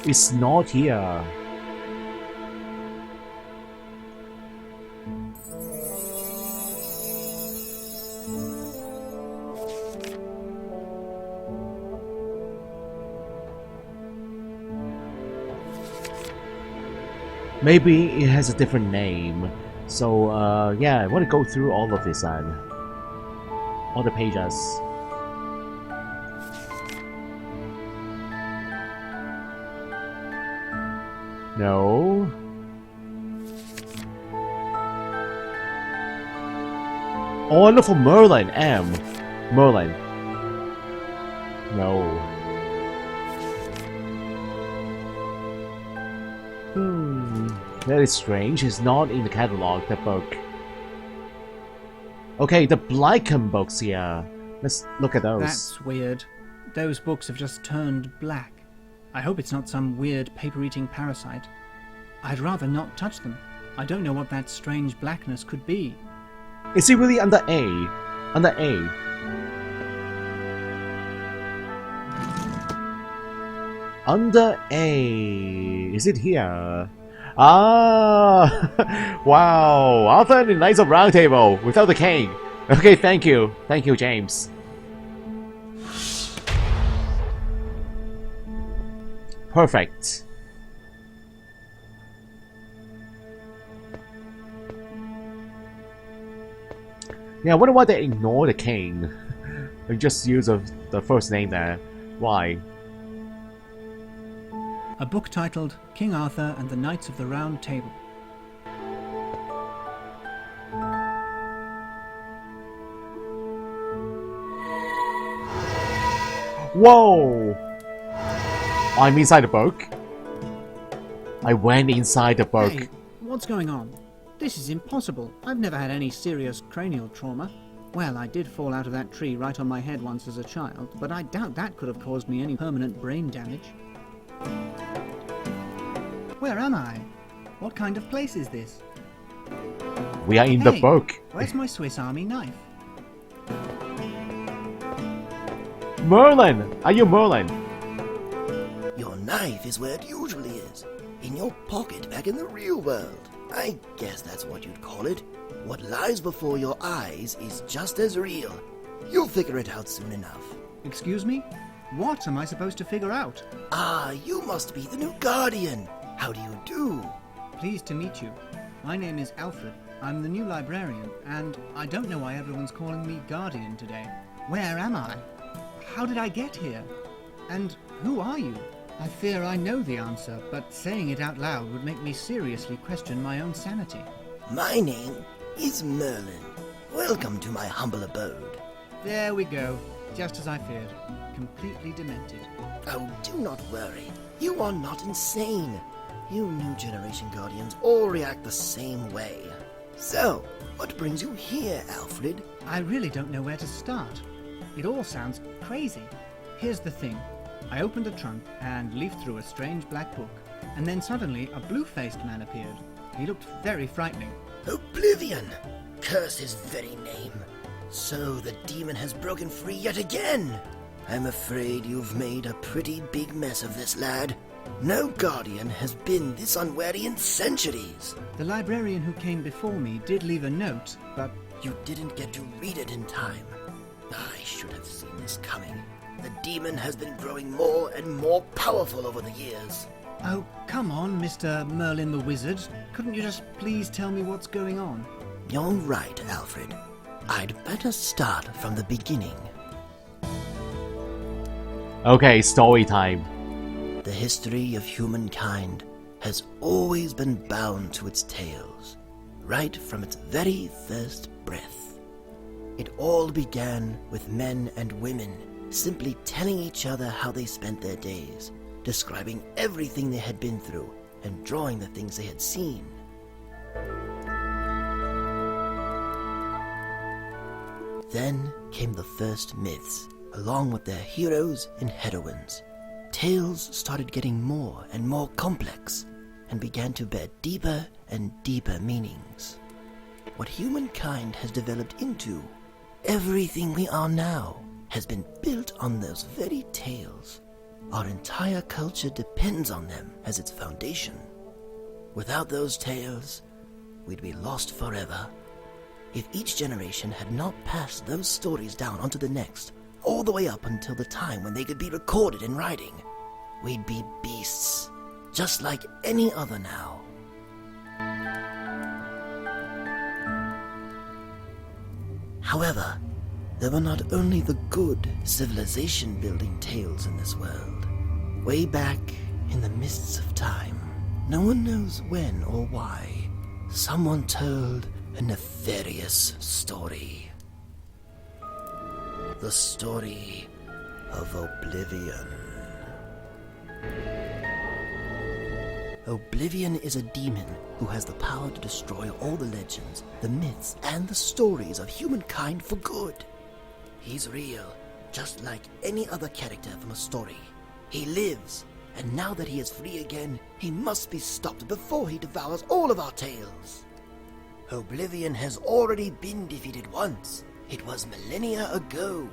It's not here. Maybe it has a different name. So, yeah, I want to go through all of this and all the pages. No. Oh, I look for Merlin. M. Merlin. No. That is strange. It's not in the catalog, that book. Okay, the Blycom books here. Let's look at those. That's weird. Those books have just turned black. I hope it's not some weird paper-eating parasite. I'd rather not touch them. I don't know what that strange blackness could be. Is it really under A? Under A. Under A. Is it here? Ah! Wow! Arthur and the Knights of Round Table without the king. Okay, thank you. Thank you, James. Perfect. Yeah, I wonder why they ignore the king. They just use the first name there. Why? A book titled King Arthur and the Knights of the Round Table. Whoa! I'm inside the book. I went inside the book. Hey, what's going on? This is impossible. I've never had any serious cranial trauma. Well, I did fall out of that tree right on my head once as a child, but I doubt that could have caused me any permanent brain damage. Where am I? What kind of place is this? We are in the book. Where's my Swiss Army knife? Merlin! Are you Merlin? Your knife is where it usually is. In your pocket back in the real world. I guess that's what you'd call it. What lies before your eyes is just as real. You'll figure it out soon enough. Excuse me? What am I supposed to figure out? Ah, you must be the new Guardian. How do you do? Pleased to meet you. My name is Alfred. I'm the new librarian, and I don't know why everyone's calling me Guardian today. Where am I? How did I get here? And who are you? I fear I know the answer, but saying it out loud would make me seriously question my own sanity. My name is Merlin. Welcome to my humble abode. There we go. Just as I feared. Completely demented. Oh, do not worry. You are not insane. You new generation Guardians all react the same way. So, what brings you here, Alfred? I really don't know where to start. It all sounds crazy. Here's the thing. I opened a trunk and leafed through a strange black book, and then suddenly a blue-faced man appeared. He looked very frightening. Oblivion! Curse his very name. So the demon has broken free yet again. I'm afraid you've made a pretty big mess of this, lad. No Guardian has been this unwary in centuries. The librarian who came before me did leave a note, but you didn't get to read it in time. I should have seen this coming. The demon has been growing more and more powerful over the years. Oh, come on, Mr. Merlin the Wizard. Couldn't you just please tell me what's going on? You're right, Alfred. I'd better start from the beginning. Okay, story time. The history of humankind has always been bound to its tales, right from its very first breath. It all began with men and women simply telling each other how they spent their days, describing everything they had been through, and drawing the things they had seen. Then came the first myths, along with their heroes and heroines. Tales started getting more and more complex, and began to bear deeper and deeper meanings. What humankind has developed into, everything we are now, has been built on those very tales. Our entire culture depends on them as its foundation. Without those tales, we'd be lost forever. If each generation had not passed those stories down onto the next, all the way up until the time when they could be recorded in writing, we'd be beasts, just like any other now. However, there were not only the good civilization-building tales in this world. Way back in the mists of time, no one knows when or why, someone told a nefarious story. The story of Oblivion. Oblivion is a demon who has the power to destroy all the legends, the myths, and the stories of humankind for good. He's real, just like any other character from a story. He lives, and now that he is free again, he must be stopped before he devours all of our tales. Oblivion has already been defeated once. It was millennia ago.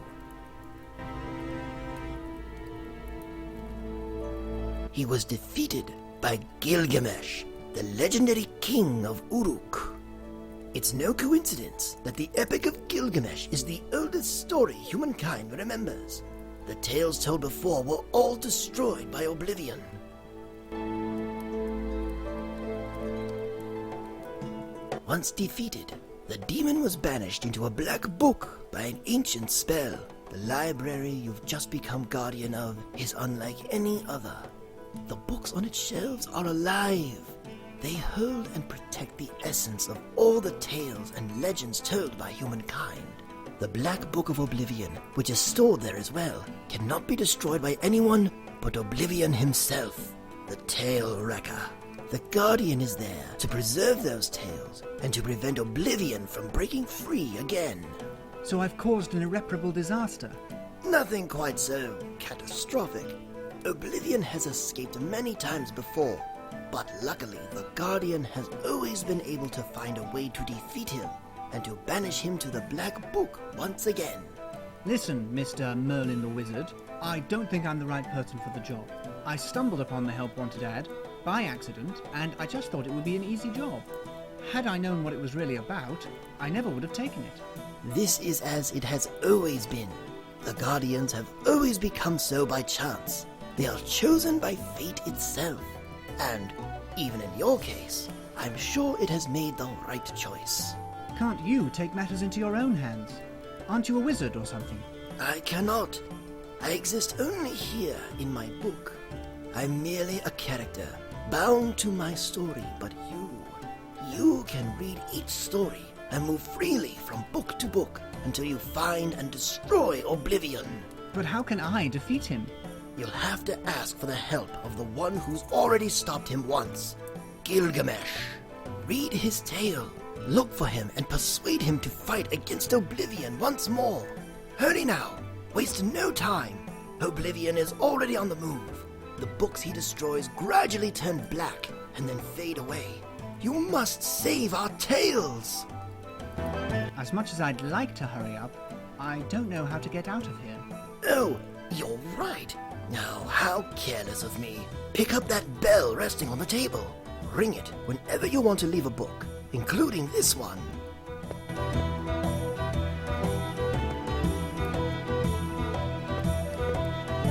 He was defeated by Gilgamesh, the legendary king of Uruk. It's no coincidence that the Epic of Gilgamesh is the oldest story humankind remembers. The tales told before were all destroyed by Oblivion. Once defeated, the demon was banished into a black book by an ancient spell. The library you've just become guardian of is unlike any other. The books on its shelves are alive. They hold and protect the essence of all the tales and legends told by humankind. The Black Book of Oblivion, which is stored there as well, cannot be destroyed by anyone but Oblivion himself, the Tale Wrecker. The Guardian is there to preserve those tales and to prevent Oblivion from breaking free again. So I've caused an irreparable disaster. Nothing quite so catastrophic. Oblivion has escaped many times before, but luckily the Guardian has always been able to find a way to defeat him and to banish him to the Black Book once again. Listen, Mr. Merlin the Wizard, I don't think I'm the right person for the job. I stumbled upon the Help Wanted ad by accident, and I just thought it would be an easy job. Had I known what it was really about, I never would have taken it. This is as it has always been. The Guardians have always become so by chance. They are chosen by fate itself. And, even in your case, I'm sure it has made the right choice. Can't you take matters into your own hands? Aren't you a wizard or something? I cannot. I exist only here in my book. I'm merely a character, bound to my story, but you can read each story and move freely from book to book until you find and destroy Oblivion. But how can I defeat him? You'll have to ask for the help of the one who's already stopped him once, Gilgamesh. Read his tale, look for him, and persuade him to fight against Oblivion once more. Hurry now, waste no time. Oblivion is already on the move. The books he destroys gradually turn black and then fade away. You must save our tales! As much as I'd like to hurry up, I don't know how to get out of here. Oh, you're right. Now, how careless of me. Pick up that bell resting on the table. Ring it whenever you want to leave a book, including this one.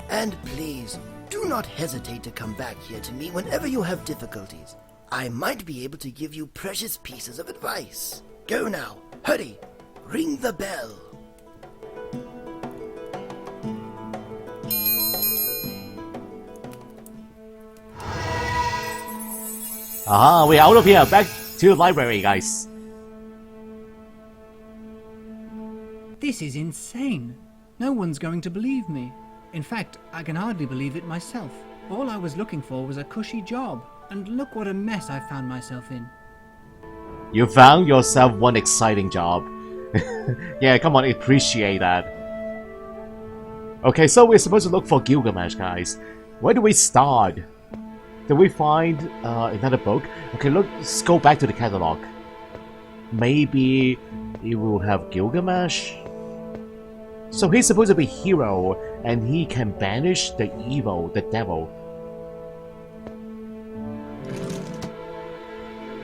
And please, do not hesitate to come back here to me whenever you have difficulties. I might be able to give you precious pieces of advice. Go now, hurry, ring the bell. Aha, we're out of here. Back to the library, guys. This is insane. No one's going to believe me. In fact, I can hardly believe it myself. All I was looking for was a cushy job, and look what a mess I found myself in. You found yourself one exciting job. Yeah, come on, appreciate that. Okay, so we're supposed to look for Gilgamesh, guys. Where do we start? Did we find another book? Okay, let's go back to the catalog. Maybe it will have Gilgamesh? So he's supposed to be hero, and he can banish the evil, the devil.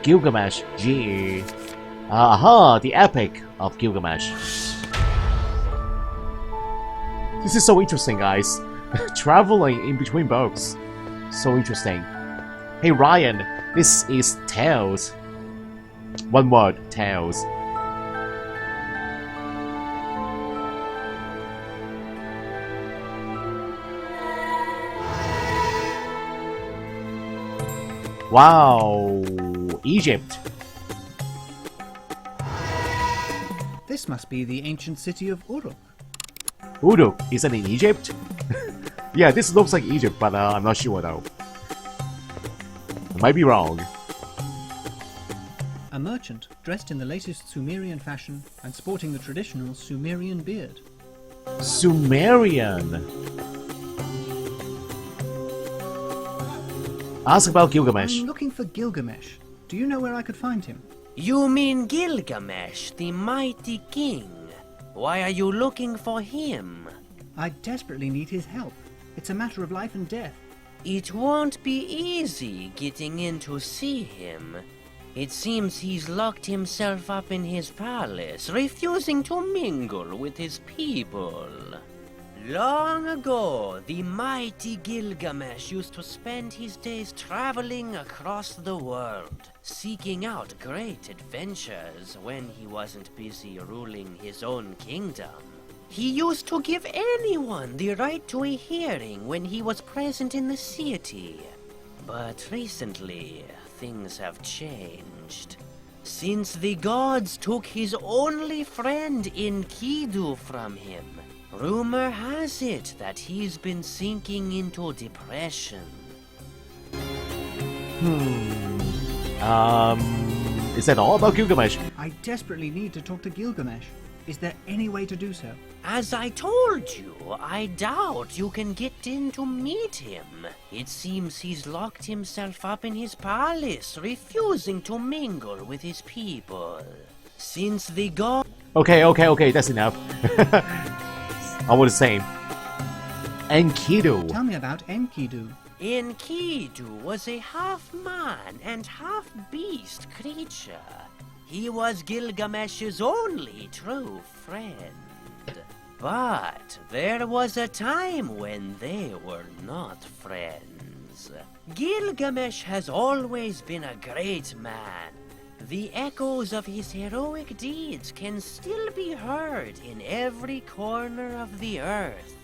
Gilgamesh, G. Aha, the epic of Gilgamesh. This is so interesting, guys. Traveling in between books. So interesting. Hey Ryan, this is Tales. One word, Tales. Wow, Egypt. This must be the ancient city of Uruk. Uruk, is that in Egypt? Yeah, this looks like Egypt, but I'm not sure though. I might be wrong. A merchant dressed in the latest Sumerian fashion and sporting the traditional Sumerian beard. Sumerian. Ask about Gilgamesh. I'm looking for Gilgamesh. Do you know where I could find him? You mean Gilgamesh, the mighty king? Why are you looking for him? I desperately need his help. It's a matter of life and death. It won't be easy getting in to see him. It seems he's locked himself up in his palace, refusing to mingle with his people. Long ago, the mighty Gilgamesh used to spend his days traveling across the world, seeking out great adventures when he wasn't busy ruling his own kingdom. He used to give anyone the right to a hearing when he was present in the city. But recently, things have changed. Since the gods took his only friend Enkidu from him, rumor has it that he's been sinking into depression. Is that all about Gilgamesh? I desperately need to talk to Gilgamesh. Is there any way to do so? As I told you, I doubt you can get in to meet him. It seems he's locked himself up in his palace, refusing to mingle with his people. Since the god... Okay, that's enough. I was the same. Enkidu. Tell me about Enkidu. Enkidu was a half-man and half-beast creature. He was Gilgamesh's only true friend. But there was a time when they were not friends. Gilgamesh has always been a great man. The echoes of his heroic deeds can still be heard in every corner of the earth.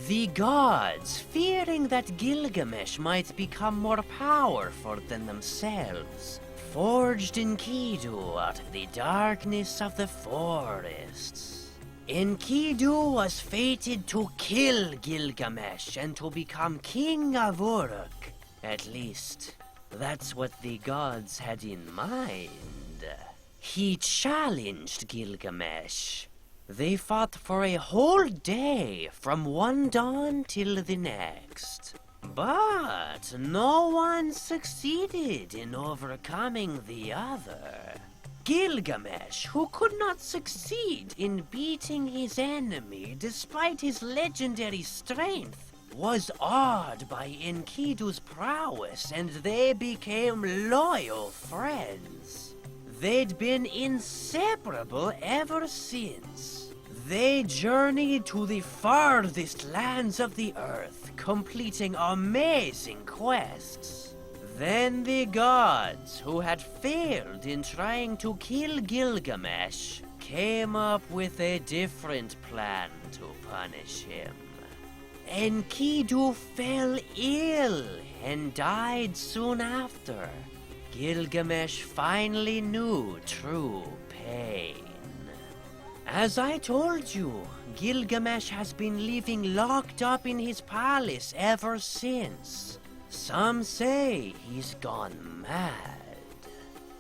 The gods, fearing that Gilgamesh might become more powerful than themselves, forged Enkidu out of the darkness of the forests. Enkidu was fated to kill Gilgamesh and to become king of Uruk. At least, that's what the gods had in mind. He challenged Gilgamesh. They fought for a whole day, from one dawn till the next. But no one succeeded in overcoming the other. Gilgamesh, who could not succeed in beating his enemy despite his legendary strength, was awed by Enkidu's prowess, and they became loyal friends. They'd been inseparable ever since. They journeyed to the farthest lands of the earth, completing amazing quests. Then the gods, who had failed in trying to kill Gilgamesh, came up with a different plan to punish him. Enkidu fell ill and died soon after. Gilgamesh finally knew true pain. As I told you, Gilgamesh has been living locked up in his palace ever since. Some say he's gone mad.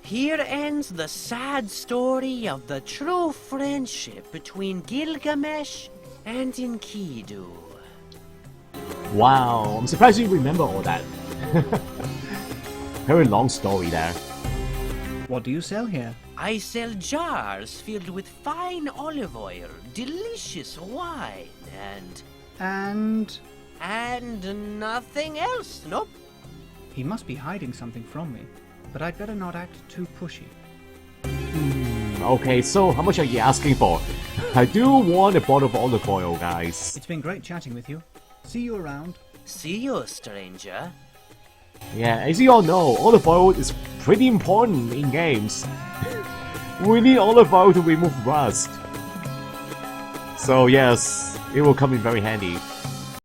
Here ends the sad story of the true friendship between Gilgamesh and Enkidu. Wow, I'm surprised you remember all that. Very long story there. What do you sell here? I sell jars filled with fine olive oil, delicious wine, And and nothing else. Nope. he must be hiding something from me, but I'd better not act too pushy. Okay, so how much are you asking for? I do want a bottle of olive oil, guys. It's been great chatting with you. See you around. See you, stranger. Yeah, as you all know, olive oil is pretty important in games. We need olive oil to remove rust. So yes, it will come in very handy.